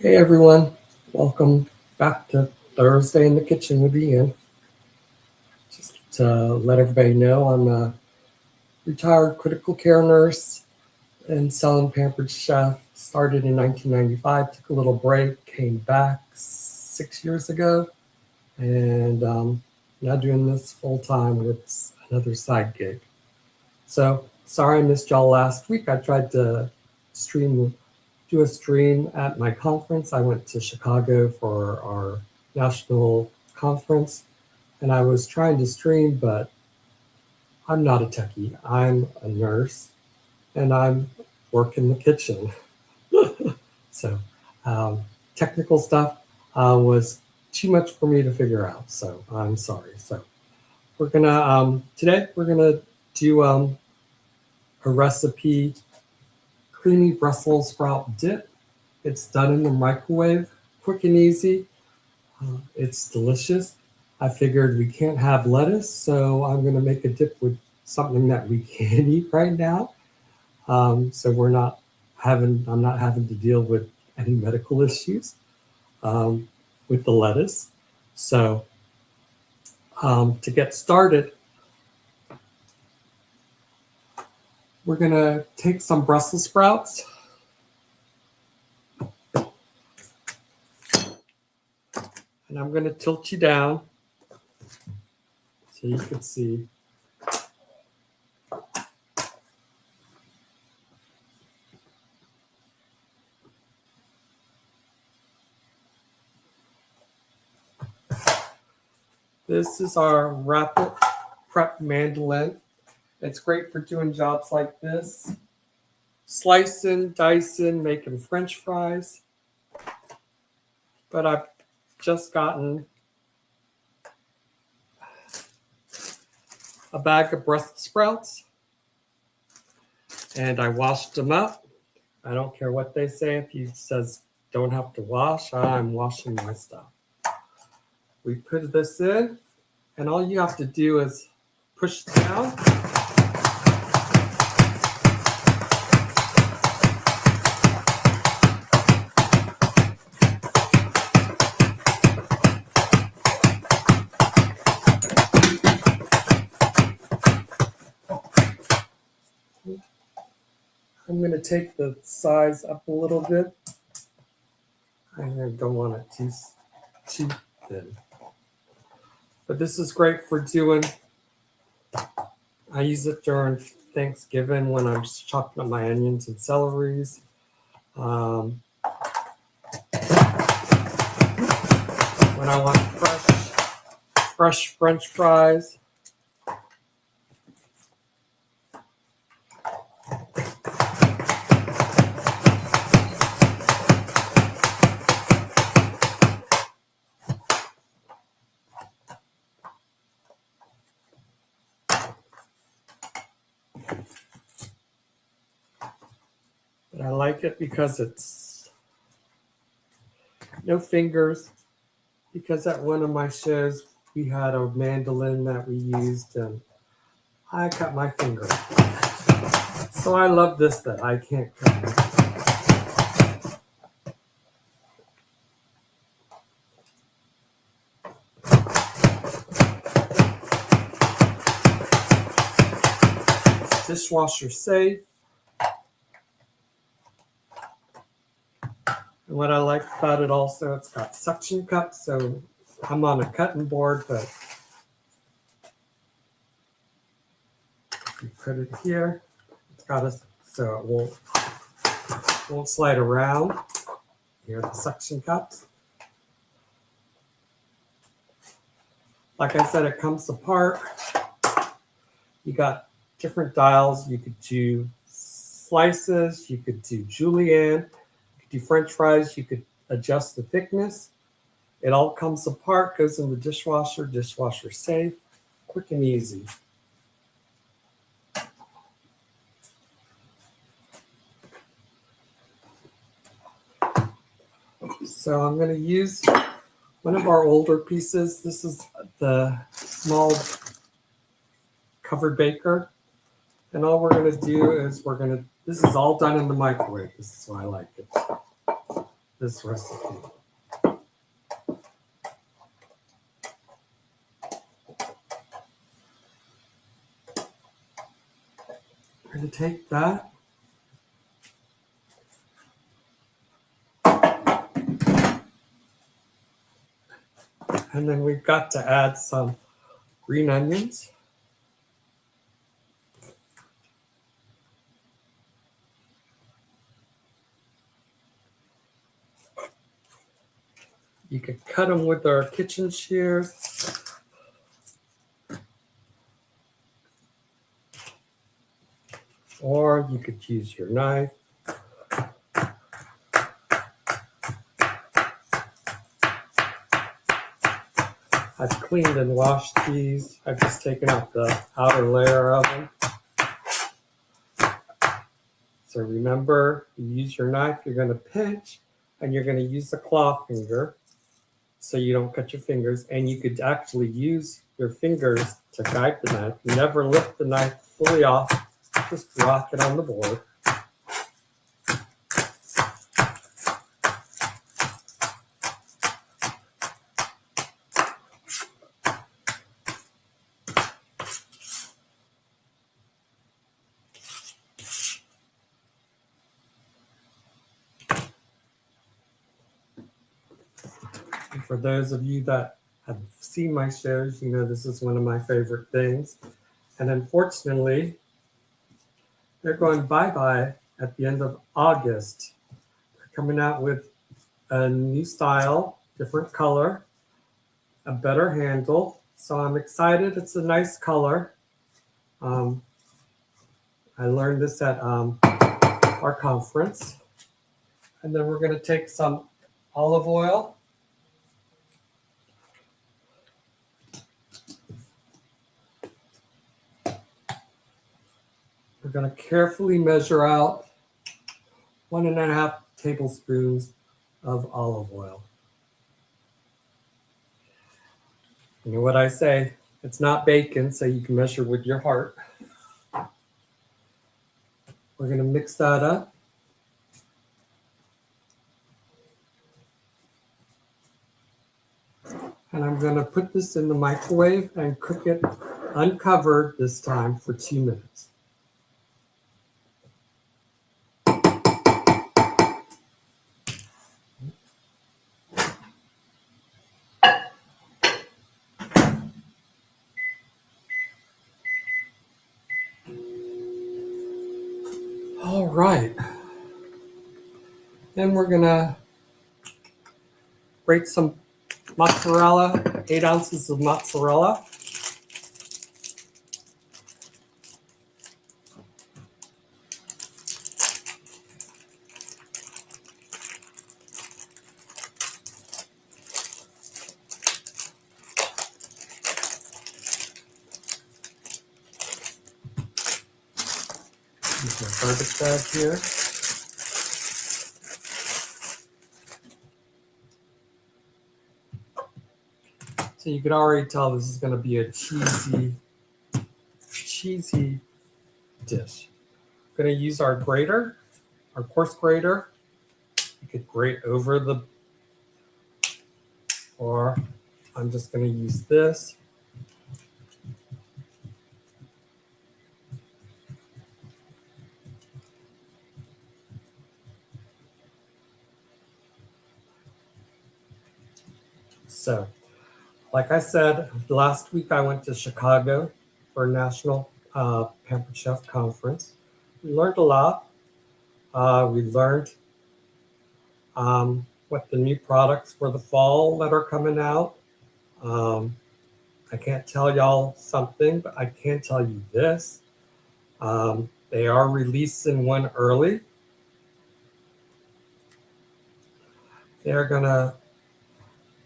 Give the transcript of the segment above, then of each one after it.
Hey everyone, welcome back to Thursday in the Kitchen with Ian. Just to let everybody know, I'm a retired critical care nurse and selling Pampered chef. Started in 1995, took a little break, came back 6 years ago, and now doing this full time with another side gig. So sorry I missed y'all last week. I tried to do a stream at my conference. I went to Chicago for our national conference, and I was trying to stream, but I'm not a techie. I'm a nurse, and I'm work in the kitchen. So technical stuff was too much for me to figure out. So I'm sorry. So we're gonna today we're gonna do a recipe, creamy Brussels sprout dip. It's done in the microwave, quick and easy. It's delicious. I figured we can't have lettuce, so I'm going to make a dip with something that we can eat right now. So I'm not having to deal with any medical issues with the lettuce. So to get started, we're going to take some Brussels sprouts. And I'm going to tilt you down so you can see. This is our rapid prep mandolin. It's great for doing jobs like this. Slicing, dicing, making French fries. But I've just gotten a bag of Brussels sprouts and I washed them up. I don't care what they say. If you says don't have to wash, I'm washing my stuff. We put this in, and all you have to do is push down. I'm going to take the size up a little bit. I don't want it too thin. But this is great for doing, I use it during Thanksgiving when I'm chopping up my onions and celeries. When I want fresh French fries. But I like it because it's no fingers. Because at one of my shows, we had a mandolin that we used, and I cut my finger. So I love this that I can't cut it. It's dishwasher safe. And what I like about it also, it's got suction cups, so I'm on a cutting board, but you put it here. It's got a so it won't slide around. Here are the suction cups. Like I said, it comes apart. You got different dials. You could do slices. You could do julienne. Do French fries, you could adjust the thickness. It all comes apart, goes in the dishwasher, dishwasher safe, quick and easy. So I'm going to use one of our older pieces. This is the small covered baker. And all we're going to do is this is all done in the microwave. This is why I like it. this recipe. I'm going to take that. And then we've got to add some green onions. You could cut them with our kitchen shears. Or you could use your knife. I've cleaned and washed these. I've just taken out the outer layer of them. So remember, you use your knife, you're going to pinch, and you're going to use the claw finger so you don't cut your fingers. And you could actually use your fingers to guide the knife. You never lift the knife fully off, just rock it on the board. And for those of you that have seen my shows, you know this is one of my favorite things. And unfortunately, they're going bye-bye at the end of August. They're coming out with a new style, different color, a better handle. So I'm excited. It's a nice color. I learned this at our conference. And then we're going to take some olive oil. We're going to carefully measure out 1.5 tablespoons of olive oil. You know what I say? It's not bacon, so you can measure with your heart. We're going to mix that up. And I'm going to put this in the microwave and cook it uncovered this time for 2 minutes. All right. Then we're going to grate some mozzarella, 8 ounces of mozzarella. Use my garbage bag here. So you could already tell this is going to be a cheesy dish. I'm going to use our grater, our coarse grater. You could grate over the, or I'm just going to use this. So, like I said, last week I went to Chicago for a national Pampered Chef conference. We learned a lot. We learned what the new products for the fall that are coming out. I can't tell y'all something, but I can tell you this. They are releasing one early.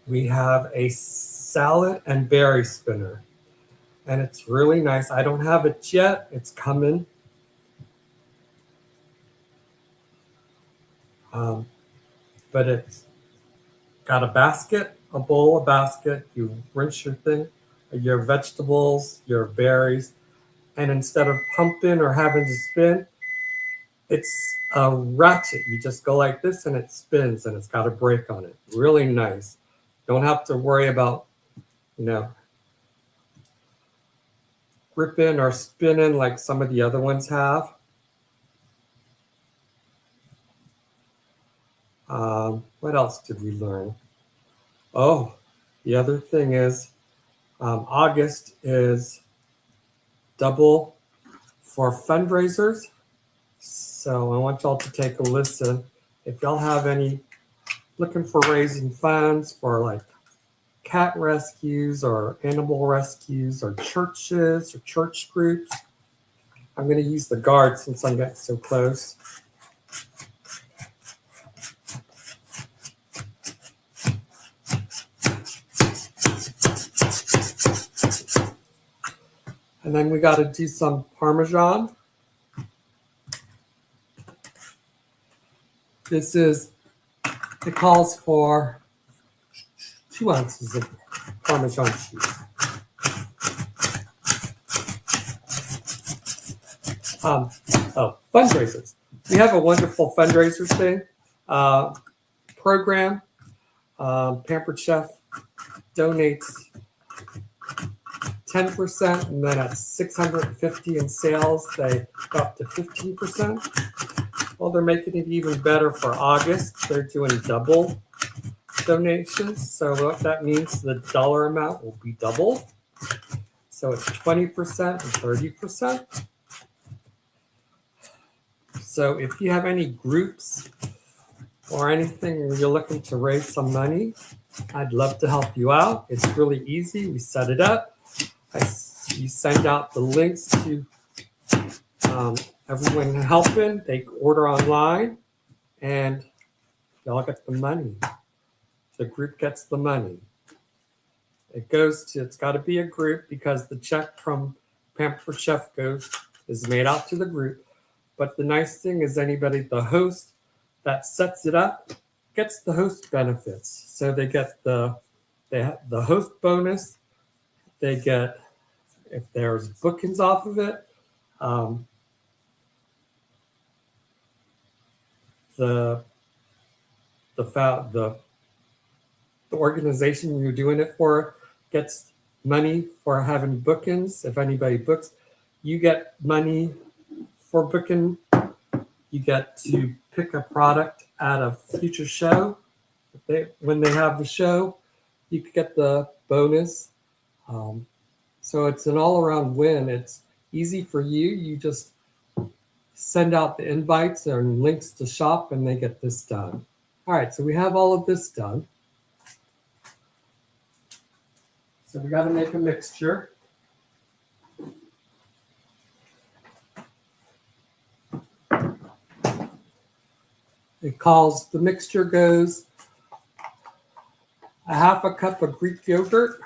We have a salad and berry spinner, and it's really nice. I don't have it yet. It's coming. But it's got a basket, a bowl, a basket. You rinse your thing, your vegetables, your berries, and instead of pumping or having to spin, It's a ratchet. You just go like this and it spins and it's got a brake on it. Really nice. Don't have to worry about, gripping or spinning like some of the other ones have. What else did we learn? Oh, the other thing is August is double for fundraisers. So I want y'all to take a listen. If y'all have any looking for raising funds for like cat rescues or animal rescues or churches or church groups, I'm going to use the guard since I'm getting so close. And then we got to do some Parmesan. It calls for 2 ounces of Parmesan cheese. Fundraisers. We have a wonderful fundraisers thing program. Pampered Chef donates 10%, and then at 650 in sales, they go up to 15%. Well, they're making it even better for August. They're doing double donations. So what that means, the dollar amount will be double. So it's 20% and 30%. So if you have any groups or anything where you're looking to raise some money, I'd love to help you out. It's really easy. We set it up. You send out the links to everyone helping. They order online, and y'all get the money. The group gets the money. It's got to be a group because the check from Pampered Chef is made out to the group. But the nice thing is the host that sets it up gets the host benefits. So they get the host bonus. They get, if there's bookings off of it, the organization you're doing it for gets money for having bookings. If anybody books, you get money for booking. You get to pick a product at a future show. When they have the show, you could get the bonus. So it's an all-around win. It's easy for you. You just send out the invites and links to shop, and they get this done. All right, so we have all of this done. So we got to make a mixture. The mixture goes a half a cup of Greek yogurt,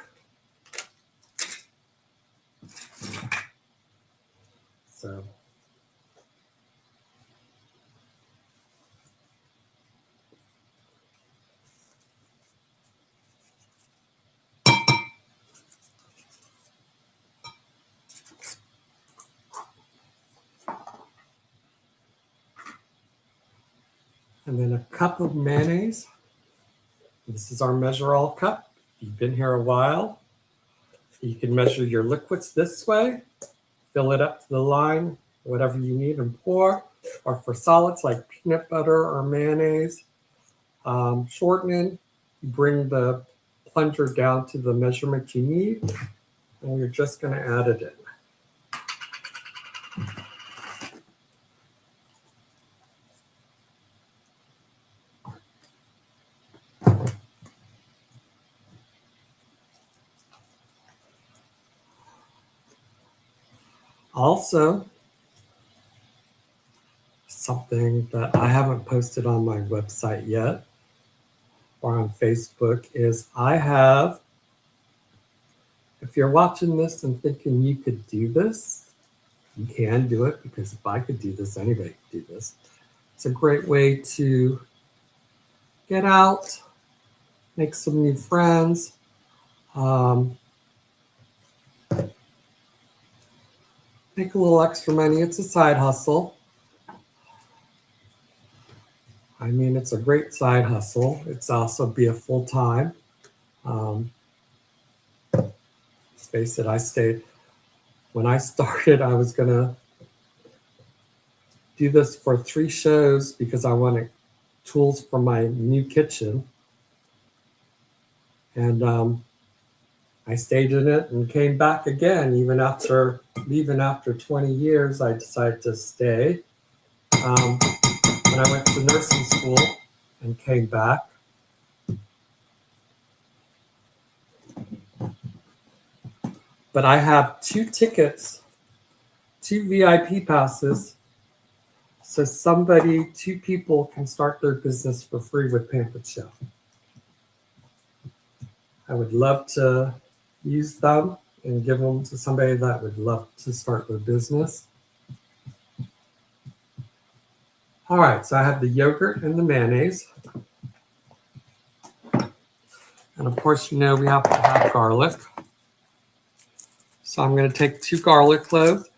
and then a cup of mayonnaise. This is our measure all cup. If you've been here a while, you can measure your liquids this way, fill it up to the line, whatever you need, and pour. Or for solids like peanut butter or mayonnaise, shortening, you bring the plunger down to the measurement you need, and you're just going to add it in. Also, something that I haven't posted on my website yet or on Facebook is if you're watching this and thinking you could do this, you can do it, because if I could do this, anybody could do this. It's a great way to get out, make some new friends, make a little extra money. It's a side hustle. I mean, it's a great side hustle. It's also be a full-time. Let's face it, when I started, I was gonna do this for 3 shows because I wanted tools for my new kitchen. And I stayed in it and came back again. Even after 20 years, I decided to stay. When I went to nursing school and came back. But I have 2 tickets, 2 VIP passes, so 2 people can start their business for free with Pampered Chef. I would love to use them and give them to somebody that would love to start their business. All right, so I have the yogurt and the mayonnaise. And of course, you know we have to have garlic. So I'm going to take 2 garlic cloves.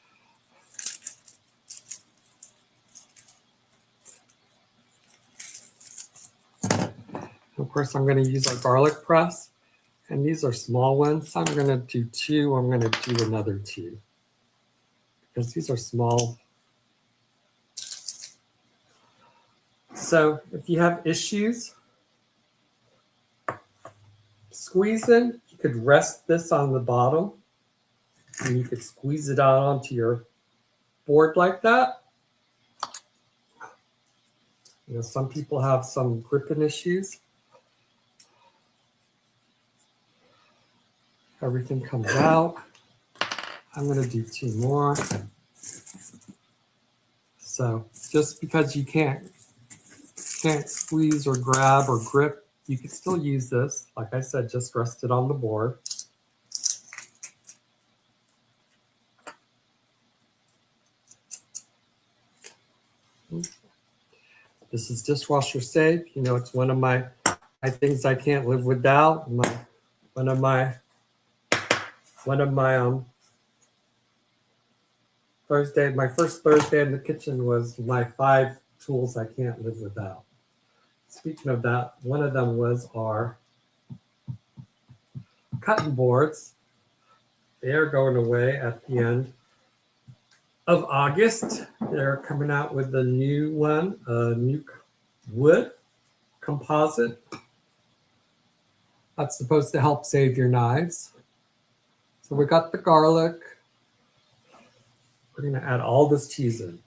Of course, I'm going to use our garlic press. And these are small ones. I'm going to do 2. I'm going to do another 2. Because these are small. So if you have issues squeezing, you could rest this on the bottom. And you could squeeze it out onto your board like that. You know, some people have some gripping issues. Everything comes out. I'm going to do 2 more. So just because you can't squeeze or grab or grip, you can still use this. Like I said, just rest it on the board. This is dishwasher safe. You know, it's one of my things I can't live without. One of my my first Thursday in the kitchen was my 5 tools I can't live without. Speaking of that, one of them was our cutting boards. They are going away at the end of August. They're coming out with a new one, a new wood composite. That's supposed to help save your knives. So we got the garlic. We're going to add all this cheese in.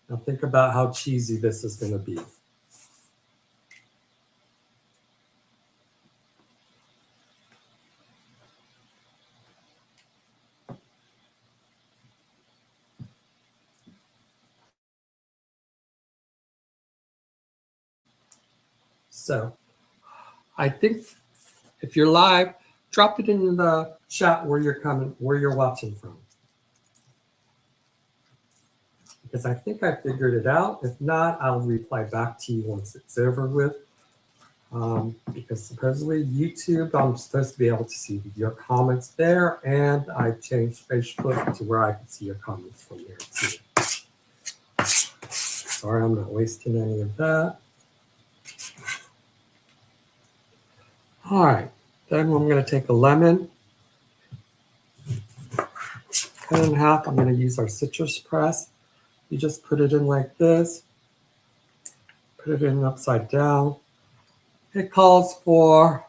Now think about how cheesy this is going to be. So I think if you're live, drop it in the chat where you're watching from. Because I think I figured it out. If not, I'll reply back to you once it's over with. Because supposedly YouTube, I'm supposed to be able to see your comments there, and I changed Facebook to where I can see your comments from there too. Sorry, I'm not wasting any of that. All right, then I'm going to take a lemon, cut it in half. I'm going to use our citrus press. You just put it in like this, put it in upside down. It calls for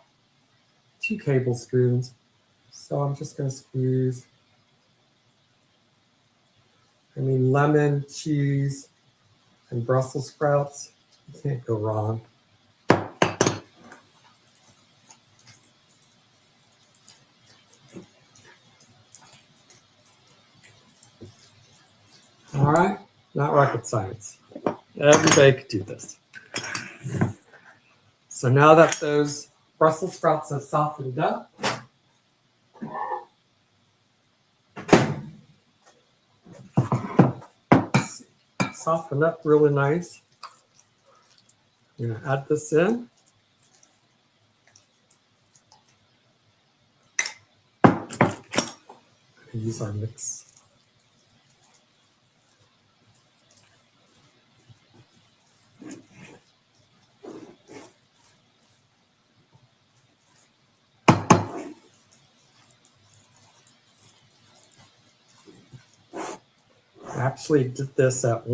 2 tablespoons. So I'm just going to squeeze. I mean, lemon, cheese, and Brussels sprouts. You can't go wrong. All right, not rocket science. Everybody could do this. So now that those Brussels sprouts have softened up, soften up really nice. I'm going to add this in. Use our mix. actually did this at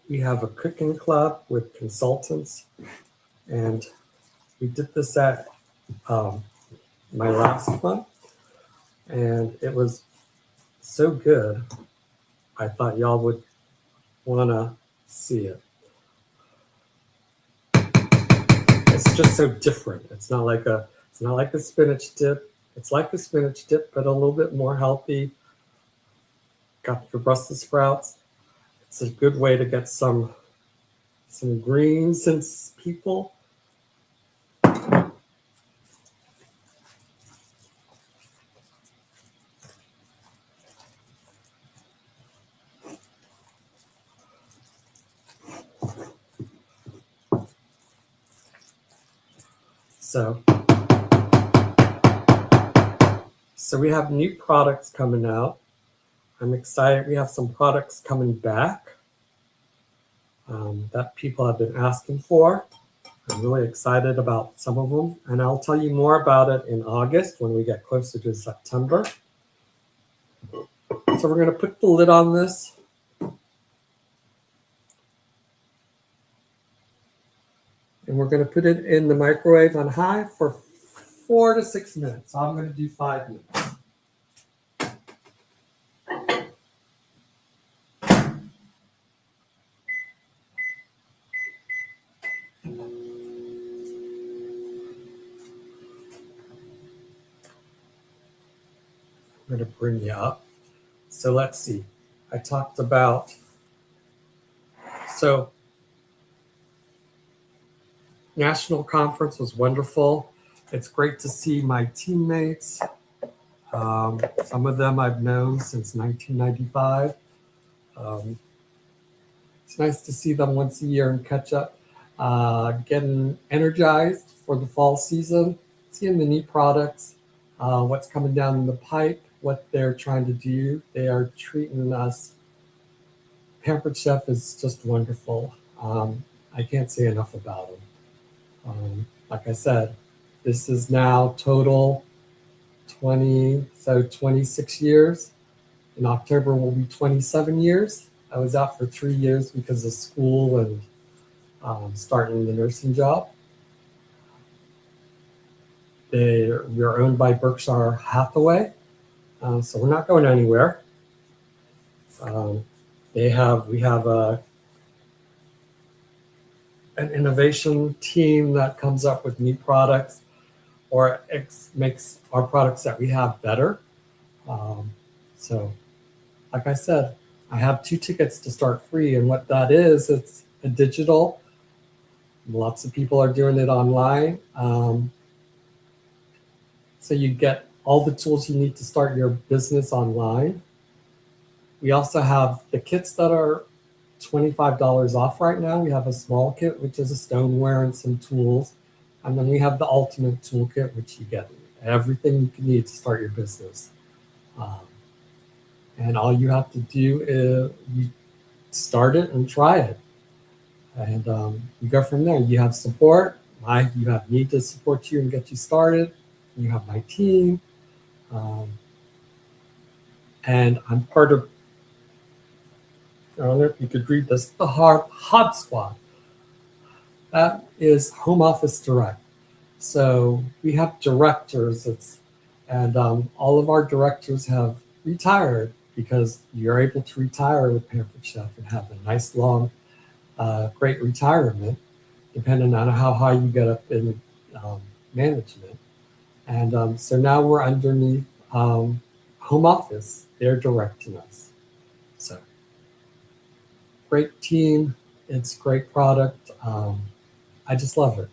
we have a cooking club with consultants, and we did this at my last one, and it was so good. I thought y'all would want to see it. It's just so different. It's not like a spinach dip. It's like a spinach dip, but a little bit more healthy. Got your Brussels sprouts. It's a good way to get some greens and people. So we have new products coming out. I'm excited. We have some products coming back that people have been asking for. I'm really excited about some of them, and I'll tell you more about it in August when we get closer to September. So we're going to put the lid on this. And we're going to put it in the microwave on high for 4 to 6 minutes. So I'm going to do 5 minutes. I'm going to bring you up. So let's see. I talked about, so National Conference was wonderful. It's great to see my teammates. Some of them I've known since 1995. It's nice to see them once a year and catch up, getting energized for the fall season, seeing the new products, what's coming down the pipe, what they're trying to do. They are treating us. Pampered Chef is just wonderful. I can't say enough about them. Like I said, this is now total 26 years. In October will be 27 years. I was out for 3 years because of school and starting the nursing job. We are owned by Berkshire Hathaway, so we're not going anywhere. We have an innovation team that comes up with new products or makes our products that we have better. So, like I said, I have 2 tickets to start free, and what that is, it's a digital. Lots of people are doing it online. So you get all the tools you need to start your business online. We also have the kits that are $25 off right now. We have a small kit, which is a stoneware and some tools. And then we have the ultimate toolkit, which you get everything you can need to start your business. And all you have to do is you start it and try it. And you go from there. You have support. You have me to support you and get you started. You have my team. And I'm part of, I don't know if you could read this, the Hod Squad. That is Home Office Direct. So we have directors, and all of our directors have retired because you're able to retire with Pampered Chef and have a nice, long, great retirement, depending on how high you get up in management. And so now we're underneath Home Office. They're directing us. So great team. It's great product. I just love it.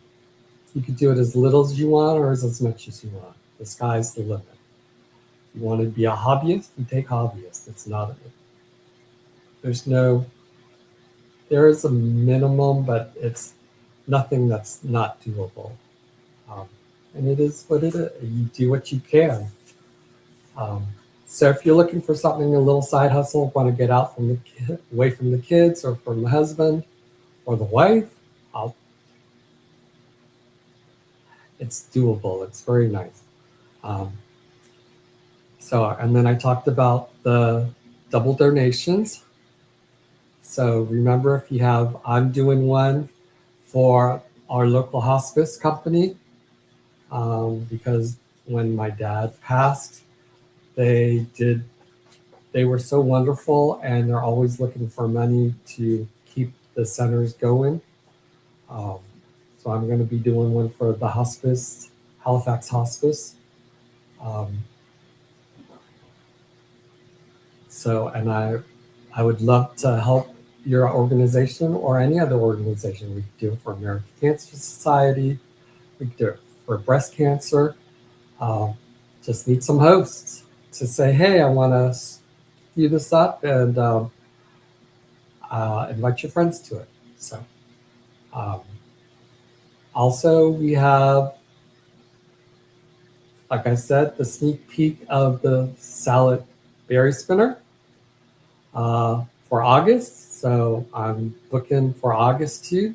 You can do it as little as you want or as much as you want. The sky's the limit. If you want to be a hobbyist, you take hobbyist. It's not, there is a minimum, but it's nothing that's not doable. And it is what it is. You do what you can. So if you're looking for something, a little side hustle, want to get out from away from the kids or from the husband or the wife, it's doable. It's very nice. So, and then I talked about the double donations. So remember, if you have, I'm doing one for our local hospice company because when my dad passed, they did, they were so wonderful, and they're always looking for money to keep the centers going. Um, so I'm going to be doing one for the hospice, Halifax Hospice. Um, so, and I would love to help your organization or any other organization. We could do it for American Cancer Society. We could do it for breast cancer. Um, just need some hosts to say, hey, I want to do this up, and invite your friends to it. So, um, also, we have, like I said, the sneak peek of the salad berry spinner for August. So I'm booking for August too.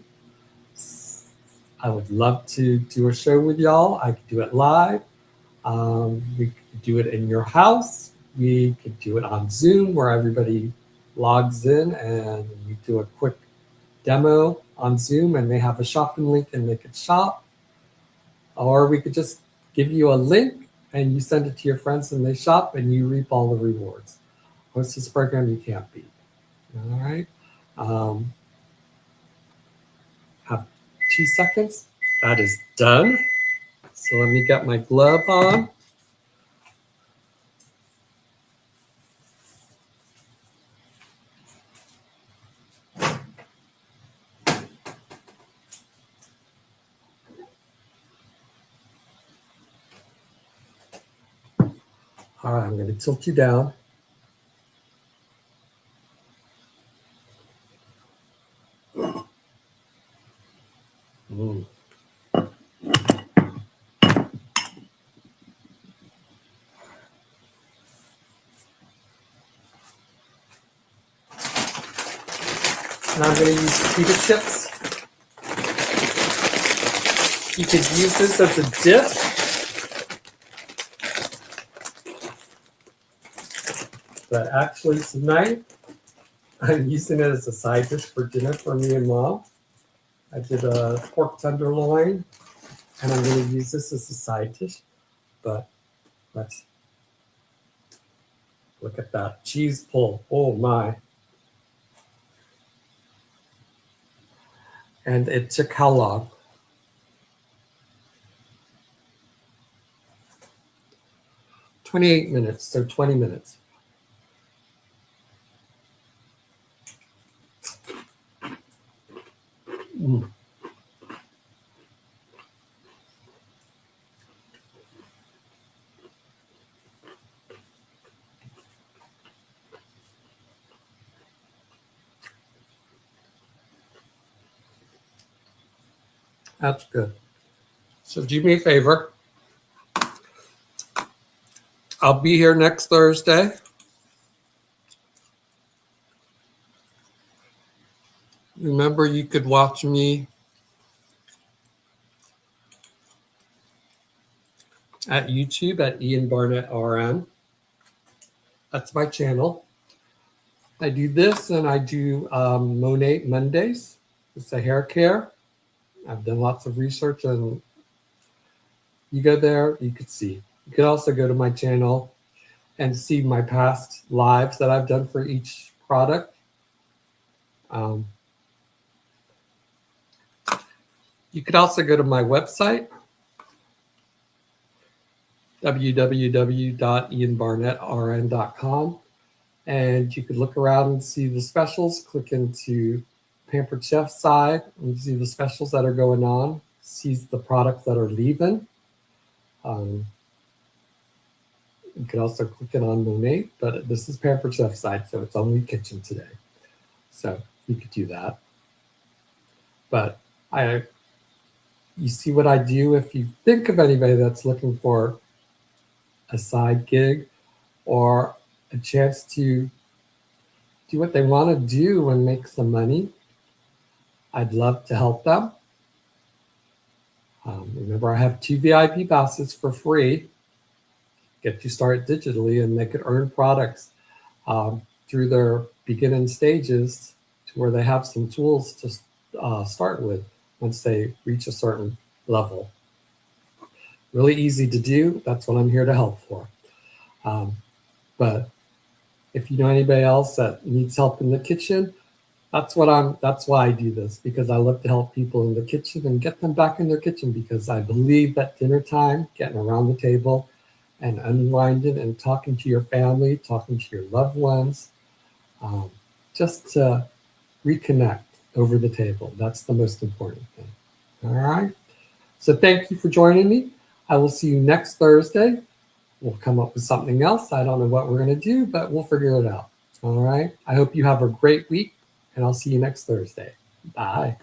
I would love to do a show with y'all. I could do it live. We could do it in your house. We could do it on Zoom where everybody logs in and we do a quick demo on Zoom and they have a shopping link and they could shop. Or we could just give you a link and you send it to your friends and they shop and you reap all the rewards. What's this program you can't beat? All right. Have 2 seconds. That is done. So let me get my glove on. All right, I'm going to tilt you down. Mm. And I'm going to use pita chips. You could use this as a dip. But actually tonight, I'm using it as a side dish for dinner for me and Mom. I did a pork tenderloin, and I'm going to use this as a side dish. But let's look at that cheese pull. Oh my. And it took how long? 28 minutes, so 20 minutes. Mm. That's good. So do me a favor. I'll be here next Thursday. Remember, you could watch me at YouTube at Ian Barnett RN. That's my channel. I do this and I do Monet Mondays. It's a hair care. I've done lots of research and you go there, you could see. You could also go to my channel and see my past lives that I've done for each product. You could also go to my website, www.ianbarnettrn.com, and you could look around and see the specials. Click into Pampered Chef side and see the specials that are going on, see the products that are leaving. You could also click it on Monet, but this is Pampered Chef side, so it's only kitchen today. So you could do that. But you see what I do. If you think of anybody that's looking for a side gig or a chance to do what they want to do and make some money, I'd love to help them. Remember, I have 2 VIP passes for free. get you started digitally, and they could earn products through their beginning stages to where they have some tools to start with once they reach a certain level. Really easy to do. That's what I'm here to help for. But if you know anybody else that needs help in the kitchen, that's why I do this, because I love to help people in the kitchen and get them back in their kitchen, because I believe that dinner time, getting around the table and unwinding and talking to your family, talking to your loved ones, just to reconnect over the table. That's the most important thing. All right. So thank you for joining me. I will see you next Thursday. We'll come up with something else. I don't know what we're going to do, but we'll figure it out. All right. I hope you have a great week, and I'll see you next Thursday. Bye.